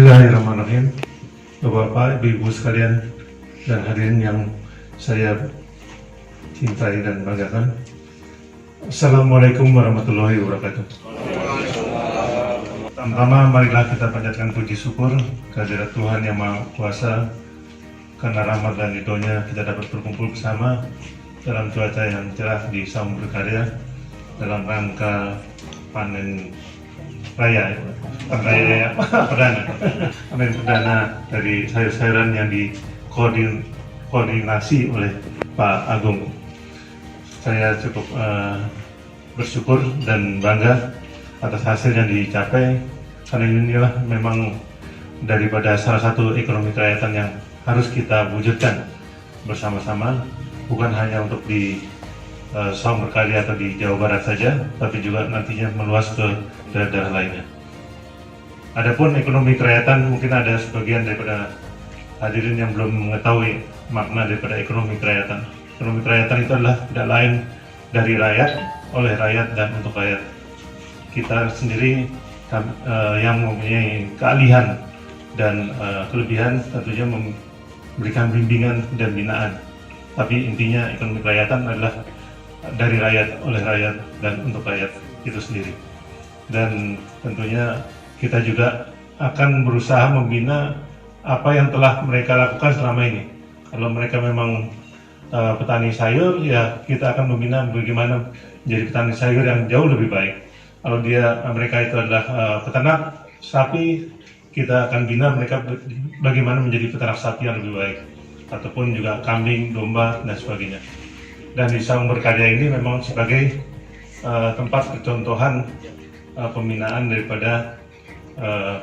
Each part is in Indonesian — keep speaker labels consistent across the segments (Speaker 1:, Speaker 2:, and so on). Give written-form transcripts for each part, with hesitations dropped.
Speaker 1: Bismillahirrahmanirrahim. Bapak, Ibu sekalian dan hadirin yang saya cintai dan banggakan. Assalamualaikum warahmatullahi wabarakatuh. Pertama, marilah kita panjatkan puji syukur kehadirat Tuhan Yang Maha Kuasa, karena rahmat dan ridho-Nya kita dapat berkumpul bersama dalam cuaca yang cerah di Saung Berkarya dalam rangka panen raya, panen perdana dari sayur-sayuran yang dikoordinasi oleh Pak Agung. Saya cukup bersyukur dan bangga atas hasil yang dicapai, karena inilah memang daripada salah satu ekonomi kerakyatan yang harus kita wujudkan bersama-sama, bukan hanya untuk di Saung Berkarya atau di Jawa Barat saja, tapi juga nantinya meluas ke daerah-daerah lainnya. Adapun ekonomi kerakyatan, mungkin ada sebagian daripada hadirin yang belum mengetahui makna daripada ekonomi kerakyatan. Ekonomi kerakyatan itu adalah tidak lain dari rakyat, oleh rakyat, dan untuk rakyat. Kita sendiri yang mempunyai keahlian dan kelebihan tentunya memberikan bimbingan dan binaan. Tapi intinya ekonomi kerakyatan adalah dari rakyat, oleh rakyat, dan untuk rakyat itu sendiri. Dan tentunya kita juga akan berusaha membina apa yang telah mereka lakukan selama ini. Kalau mereka memang petani sayur, ya kita akan membina bagaimana menjadi petani sayur yang jauh lebih baik. Kalau mereka itu adalah peternak sapi, kita akan bina mereka bagaimana menjadi peternak sapi yang lebih baik, ataupun juga kambing, domba, dan sebagainya. Dan di Saung Berkarya ini memang sebagai tempat percontohan pembinaan daripada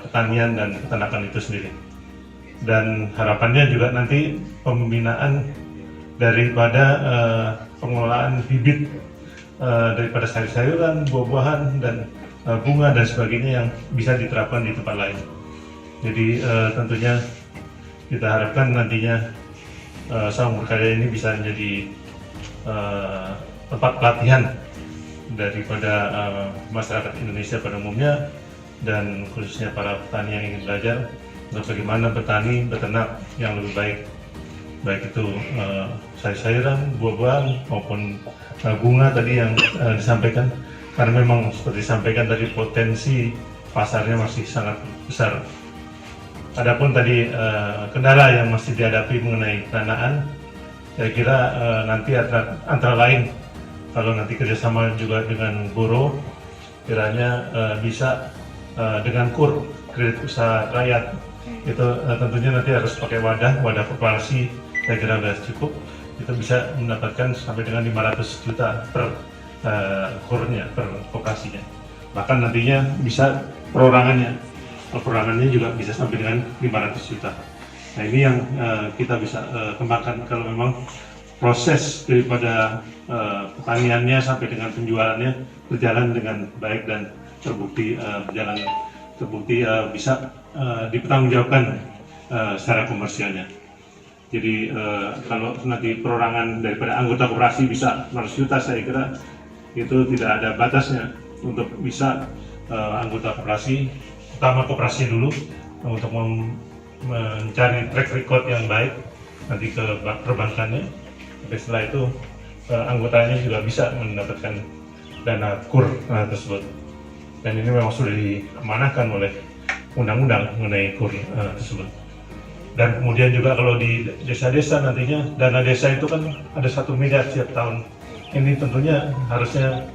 Speaker 1: pertanian dan peternakan itu sendiri. Dan harapannya juga nanti pembinaan daripada pengelolaan bibit daripada sayur-sayuran, buah-buahan, dan bunga dan sebagainya yang bisa diterapkan di tempat lain. Jadi tentunya kita harapkan nantinya Saung Berkarya ini bisa menjadi tempat pelatihan daripada masyarakat Indonesia pada umumnya, dan khususnya para petani yang ingin belajar untuk bagaimana bertani, beternak yang lebih baik, baik itu sayur-sayuran, buah-buahan, maupun bunga tadi yang disampaikan, karena memang seperti disampaikan tadi potensi pasarnya masih sangat besar. Adapun tadi kendala yang masih dihadapi mengenai pendanaan, saya kira nanti antara lain kalau nanti kerjasama juga dengan Buro, kiranya bisa dengan KUR, kredit usaha rakyat, itu tentunya nanti harus pakai wadah koperasi, saya kira sudah cukup, itu bisa mendapatkan sampai dengan 500 juta per KUR-nya, per koperasinya. Bahkan nantinya bisa perorangannya juga bisa sampai dengan 500 juta. Nah, ini yang kita bisa kembangkan kalau memang proses daripada pertaniannya sampai dengan penjualannya berjalan dengan baik dan terbukti bisa dipertanggungjawabkan secara komersialnya. Jadi kalau nanti perorangan daripada anggota koperasi bisa 500 juta, saya kira itu tidak ada batasnya untuk bisa anggota koperasi, utama koperasi dulu, untuk mencari track record yang baik nanti ke perbankannya. Tapi setelah itu anggotanya juga bisa mendapatkan dana KUR tersebut. Dan ini memang sudah diamanahkan oleh undang-undang mengenai KUR tersebut. Dan kemudian juga kalau di desa-desa nantinya, dana desa itu kan ada 1 miliar setiap tahun. Ini tentunya harusnya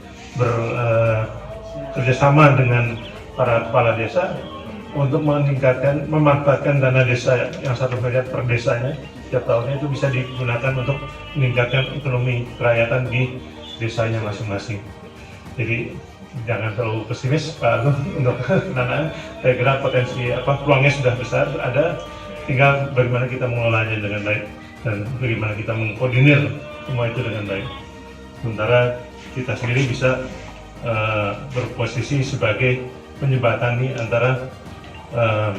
Speaker 1: bekerjasama dengan para kepala desa untuk memanfaatkan dana desa yang 1 miliar per desanya setiap tahunnya, itu bisa digunakan untuk meningkatkan ekonomi kerakyatan di desanya masing-masing. Jadi jangan terlalu pesimis Pak Agung untuk pendanaan. Saya kira potensi peluangnya sudah besar ada, tinggal bagaimana kita mengelolanya dengan baik dan bagaimana kita mengkoordinir semua itu dengan baik. Sementara kita sendiri bisa berposisi sebagai penjembatani antara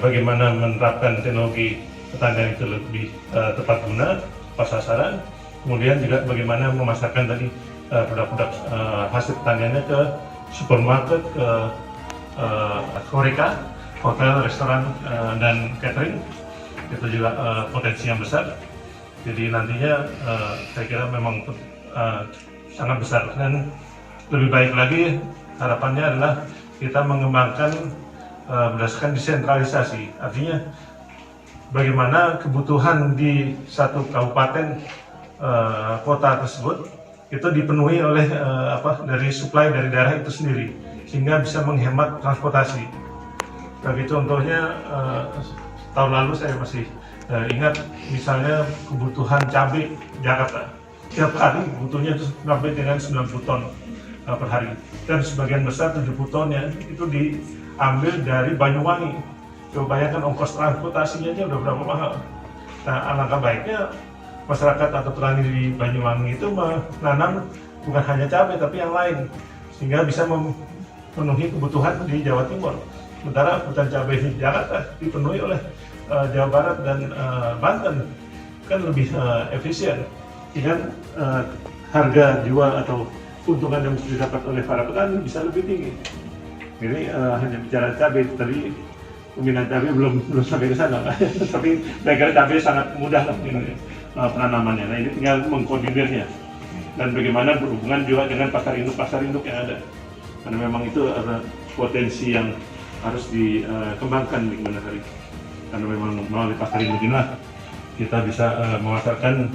Speaker 1: bagaimana menerapkan teknologi pertanian itu lebih tepat guna, pas sasaran, kemudian juga bagaimana memasarkan tadi produk-produk hasil pertaniannya ke supermarket, ke horeca, hotel, restoran, dan catering itu juga potensi yang besar. Jadi nantinya saya kira memang sangat besar, dan lebih baik lagi harapannya adalah kita mengembangkan berdasarkan desentralisasi, artinya bagaimana kebutuhan di satu kabupaten kota tersebut itu dipenuhi oleh dari suplai dari daerah itu sendiri, sehingga bisa menghemat transportasi. Tapi contohnya tahun lalu saya masih ingat misalnya kebutuhan cabai Jakarta tiap hari butuhnya itu sampai dengan 90 ton per hari, dan sebagian besar 70 tonnya itu diambil dari Banyuwangi. Coba bayangkan ongkos transportasinya aja udah berapa mahal. Nah, alangkah baiknya masyarakat atau petani di Banyuwangi itu menanam bukan hanya cabai tapi yang lain, sehingga bisa memenuhi kebutuhan di Jawa Timur. Sementara hutan cabai di Jakarta dipenuhi oleh Jawa Barat dan Banten, kan lebih efisien, dengan harga jual atau keuntungan yang bisa didapat oleh para petani bisa lebih tinggi. Ini hanya bicara cabai, tadi peminat cabai belum sampai ke sana, tapi saya kira cabai sangat mudah lah ini penanamannya. Nah, ini tinggal mengkoordinirnya dan bagaimana berhubungan juga dengan pasar induk yang ada, karena memang itu ada potensi yang harus dikembangkan di kemudian hari, karena memang melalui pasar induk inilah kita bisa memasarkan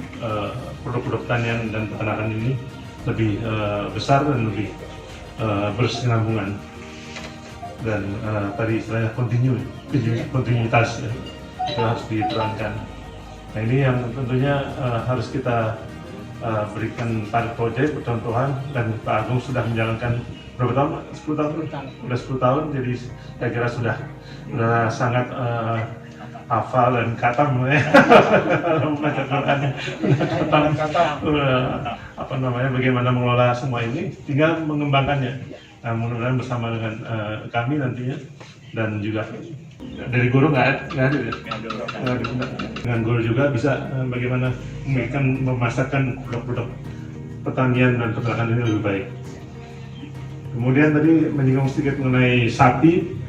Speaker 1: produk-produk pertanian dan peternakan ini lebih besar dan lebih berkesinambungan, dan tadi istilahnya kontinuitas ya, itu harus diterangkan. Nah, ini yang tentunya harus kita berikan pada proyek percontohan, dan Pak Agung sudah menjalankan berapa tahun? 10 tahun? Sudah 10 tahun, jadi saya kira sudah sangat hafal dan katam ya. Membaca Qurannya, bagaimana mengelola semua ini, tinggal mengembangkannya. Nah, mudah-mudahan bersama dengan kami nantinya, dan juga dari guru nggak ada ya? Dengan guru juga bisa bagaimana memasarkan produk-produk pertanian dan peternakan ini lebih baik. Kemudian tadi menyinggung sedikit mengenai sapi.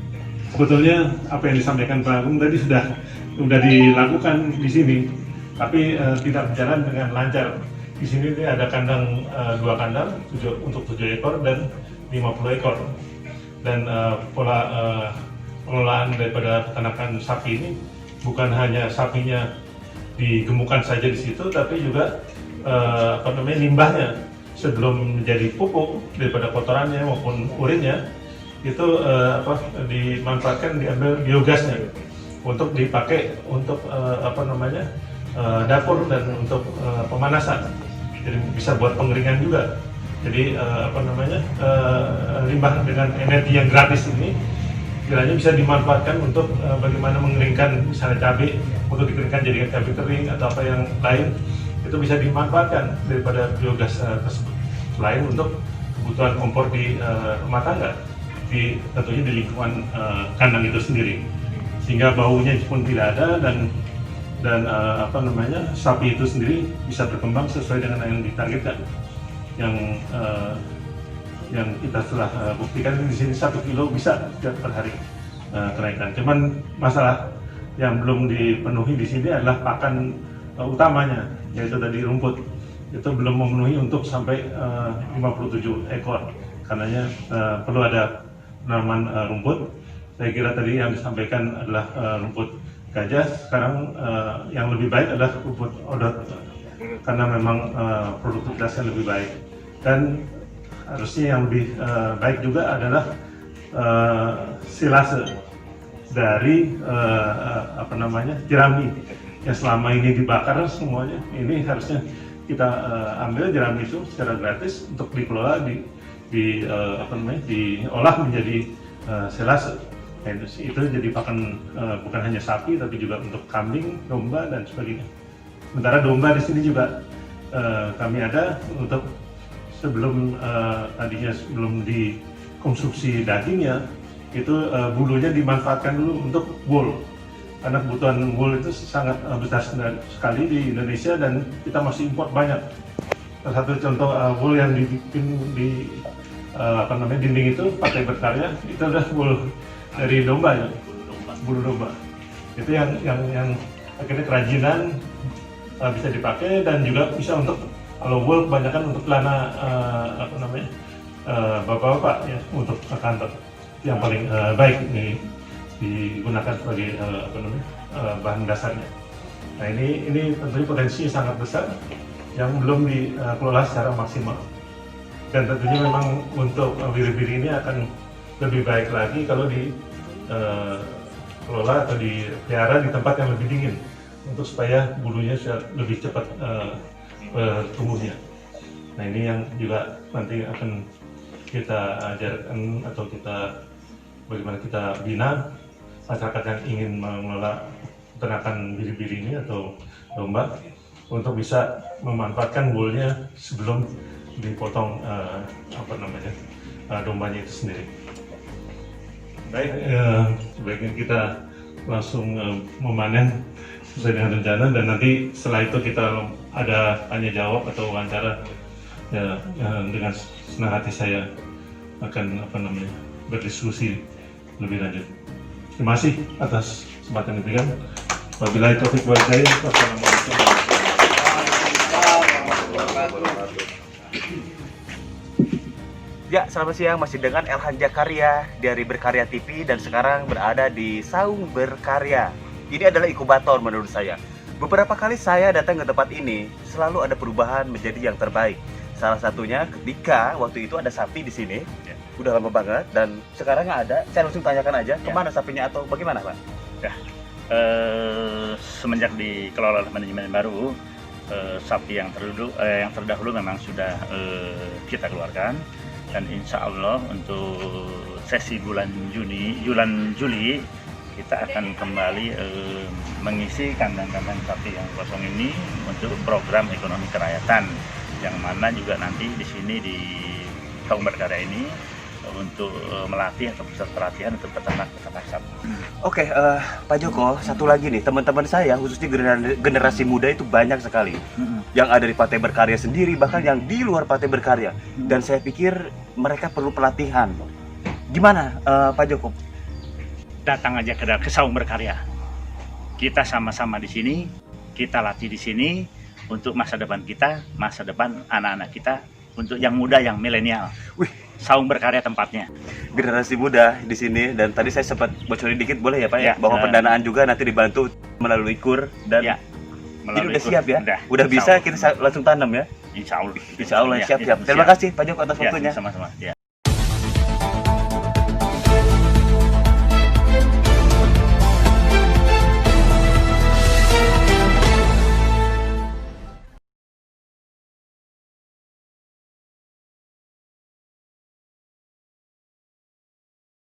Speaker 1: Sebetulnya apa yang disampaikan Pak Agung tadi sudah dilakukan di sini, tapi tidak berjalan dengan lancar. Di sini ada kandang 2 kandang untuk 7 ekor dan 50 ekor. Dan pola pengelolaan daripada peternakan sapi ini bukan hanya sapinya digemukkan saja di situ, tapi juga limbahnya sebelum menjadi pupuk daripada kotorannya maupun urinnya itu dimanfaatkan, diambil biogasnya untuk dipakai untuk dapur dan untuk pemanasan. Jadi bisa buat pengeringan juga. Jadi limbah dengan energi yang gratis ini kiranya bisa dimanfaatkan untuk bagaimana mengeringkan misalnya cabai, untuk dikeringkan jadi cabai kering atau apa yang lain, itu bisa dimanfaatkan daripada biogas tersebut. Selain untuk kebutuhan kompor di rumah tangga, tentunya di lingkungan kandang itu sendiri, sehingga baunya pun tidak ada, dan sapi itu sendiri bisa berkembang sesuai dengan yang ditargetkan. Yang kita telah buktikan di sini 1 kilo bisa per hari kenaikan. Cuman masalah yang belum dipenuhi di sini adalah pakan utamanya, yaitu tadi rumput. Itu belum memenuhi untuk sampai 57 ekor, karenanya perlu ada penanaman rumput. Saya kira tadi yang disampaikan adalah rumput gajah. Sekarang yang lebih baik adalah rumput odot, karena memang produktivitasnya lebih baik. Dan harusnya yang lebih baik juga adalah silase dari jerami yang selama ini dibakar semuanya. Ini harusnya kita ambil jerami itu secara gratis untuk dikelola, diolah menjadi silase. Nah, itu jadi pakan bukan hanya sapi tapi juga untuk kambing, domba dan sebagainya. Sementara domba di sini juga kami ada untuk tadinya sebelum dikonsumsi dagingnya, itu bulunya dimanfaatkan dulu untuk wool, karena kebutuhan wool itu sangat besar sekali di Indonesia dan kita masih import banyak. Salah satu contoh wool yang dibikin di dinding itu pakai berkarya, itu adalah wool dari domba ya. bulu domba. Itu yang akhirnya kerajinan bisa dipakai, dan juga bisa untuk, kalau wool kebanyakan untuk celana bapak-bapak ya, untuk kantor yang paling baik ini digunakan sebagai bahan dasarnya. Nah ini tentunya potensi sangat besar yang belum dikelola secara maksimal, dan tentunya memang untuk biri-biri ini akan lebih baik lagi kalau dikelola atau dipelihara di tempat yang lebih dingin, untuk supaya bulunya lebih cepat tumbuhnya. Nah ini yang juga nanti akan kita ajarkan, atau bagaimana kita bina masyarakat yang ingin mengelola peternakan biri-biri ini atau domba, untuk bisa memanfaatkan woolnya sebelum dipotong dombanya itu sendiri. Baik, sebaiknya kita langsung memanen sesuai dengan rencana, dan nanti setelah itu kita ada tanya jawab atau wawancara ya, dengan senang hati saya akan berdiskusi lebih lanjut. Terima kasih atas kesempatan yang diberikan. Wabillahi taufiq wal hidayah. Wassalamualaikum warahmatullahi wabarakatuh.
Speaker 2: Ya, selamat siang, masih dengan Elhan Jakarya dari Berkarya TV, dan sekarang berada di Saung Berkarya. Ini adalah inkubator menurut saya. Beberapa kali saya datang ke tempat ini, selalu ada perubahan menjadi yang terbaik. Salah satunya ketika waktu itu ada sapi di sini, udah lama banget, dan sekarang nggak ada. Saya langsung tanyakan aja, kemana sapinya atau bagaimana, Pak?
Speaker 3: Ya, semenjak dikelola oleh manajemen baru, sapi yang terdahulu memang sudah kita keluarkan, dan insya Allah untuk sesi bulan Juli kita akan kembali mengisi kandang-kandang sapi yang kosong ini untuk program ekonomi kerakyatan, yang mana juga nanti di sini di Saung Berkarya ini untuk melatih atau pusat pelatihan untuk peternak sapi.
Speaker 2: Oke, Pak Joko, satu lagi nih, teman-teman saya khususnya generasi muda itu banyak sekali yang ada di Partai Berkarya sendiri, bahkan yang di luar Partai Berkarya, dan saya pikir mereka perlu pelatihan. Gimana, Pak Joko?
Speaker 3: Datang aja ke Saung Berkarya. Kita sama-sama di sini, kita latih di sini untuk masa depan kita, masa depan anak-anak kita, untuk yang muda, yang milenial.
Speaker 2: Wih,
Speaker 3: Saung Berkarya tempatnya.
Speaker 2: generasi muda di sini, dan tadi saya sempat bocorin dikit, boleh ya Pak ya?
Speaker 3: Ya,
Speaker 2: Bahwa pendanaan juga nanti dibantu melalui KUR, dan
Speaker 3: Ya,
Speaker 2: ini udah siap ya? Udah
Speaker 3: insya
Speaker 2: bisa
Speaker 3: Allah.
Speaker 2: kita langsung tanam ya?
Speaker 3: Insya Allah.
Speaker 2: Insya Allah,
Speaker 3: Ya,
Speaker 2: siap-siap.
Speaker 3: ya,
Speaker 2: Terima
Speaker 3: siap.
Speaker 2: kasih Pak Joko atas
Speaker 3: Ya,
Speaker 2: waktunya.
Speaker 3: sama-sama. Ya.